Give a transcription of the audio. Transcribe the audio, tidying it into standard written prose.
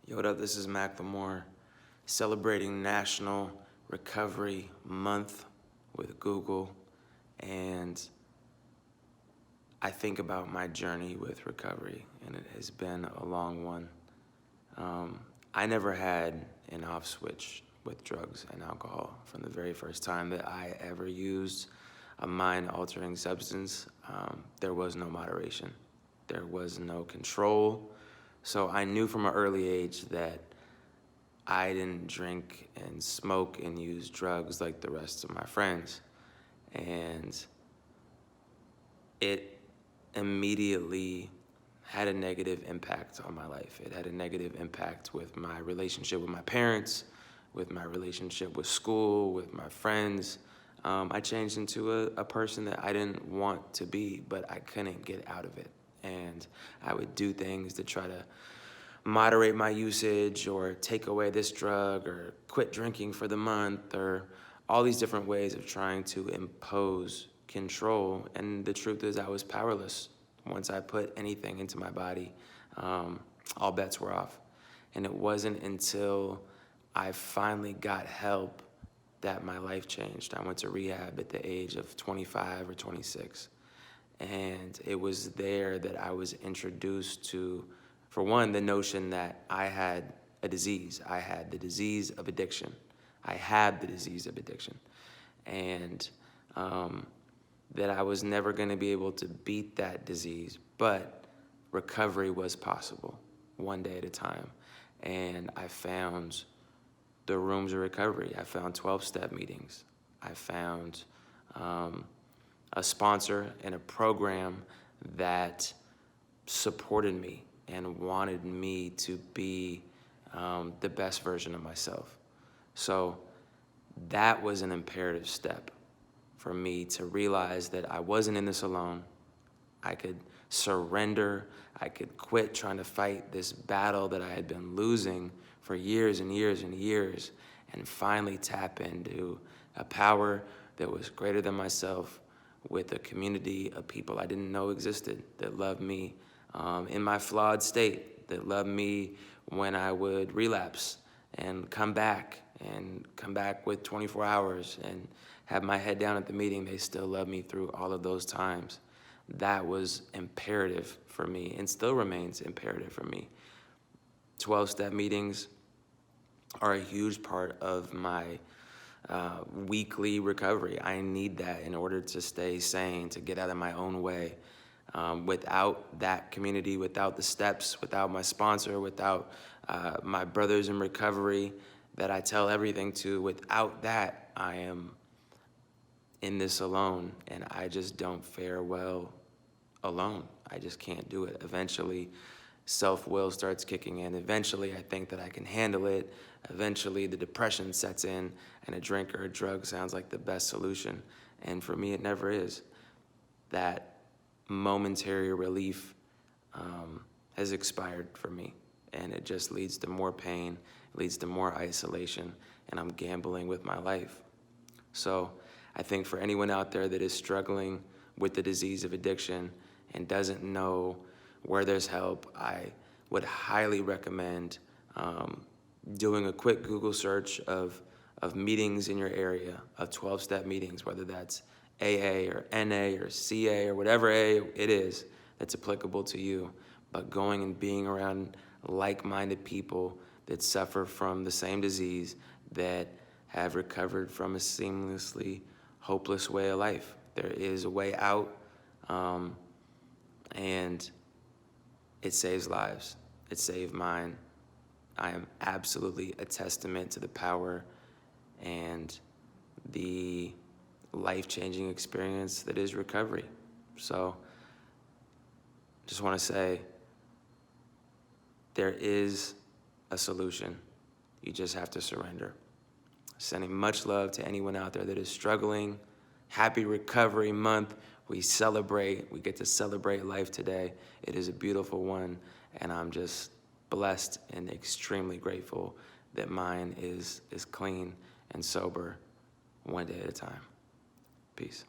Yo, what up? This is Macklemore, celebrating National Recovery Month with Google, and I think about my journey with recovery, and it has been a long one. I never had an off switch with drugs and alcohol from the very first time that I ever used a mind-altering substance. There was no moderation. There was no control. So I knew from an early age that I didn't drink and smoke and use drugs like the rest of my friends. And it immediately had a negative impact on my life. It had a negative impact with my relationship with my parents, with my relationship with school, with my friends. I changed into a person that I didn't want to be, but I couldn't get out of it. And I would do things to try to moderate my usage or take away this drug or quit drinking for the month or all these different ways of trying to impose control. And the truth is I was powerless. Once I put anything into my body, all bets were off. And it wasn't until I finally got help that my life changed. I went to rehab at the age of 25 or 26. And it was there that I was introduced to, for one, the notion that I had a disease. I had the disease of addiction. I had the disease of addiction. And that I was never going to be able to beat that disease, but recovery was possible, one day at a time. And I found the rooms of recovery. I found 12-step meetings. I found a sponsor and a program that supported me and wanted me to be the best version of myself. So that was an imperative step for me to realize that I wasn't in this alone. I could surrender. I could quit trying to fight this battle that I had been losing for years and years and years, and finally tap into a power that was greater than myself, with a community of people I didn't know existed that loved me in my flawed state, that loved me when I would relapse and come back with 24 hours and have my head down at the meeting. They still love me through all of those times. That was imperative for me and still remains imperative for me. 12-step meetings are a huge part of my weekly recovery. I need that in order to stay sane, to get out of my own way. Without that community, without the steps, without my sponsor, without my brothers in recovery that I tell everything to, without that, I am in this alone, and I just don't fare well alone. I just can't do it. Eventually, self-will starts kicking in. Eventually, I think that I can handle it. Eventually, the depression sets in, and a drink or a drug sounds like the best solution. And for me, it never is. That momentary relief has expired for me, and it just leads to more pain, leads to more isolation, and I'm gambling with my life. So I think for anyone out there that is struggling with the disease of addiction and doesn't know where there's help, I would highly recommend doing a quick Google search of meetings in your area, of 12-step meetings, whether that's AA or NA or CA or whatever A it is that's applicable to you, but going and being around like-minded people that suffer from the same disease, that have recovered from a seamlessly hopeless way of life. There is a way out, and it saves lives. It saved mine. I am absolutely a testament to the power and the life-changing experience that is recovery. So just want to say there is a solution. You just have to surrender. Sending much love to anyone out there that is struggling. Happy Recovery Month. We get to celebrate life today. It is a beautiful one, and I'm just blessed and extremely grateful that mine is clean and sober, one day at a time. Peace.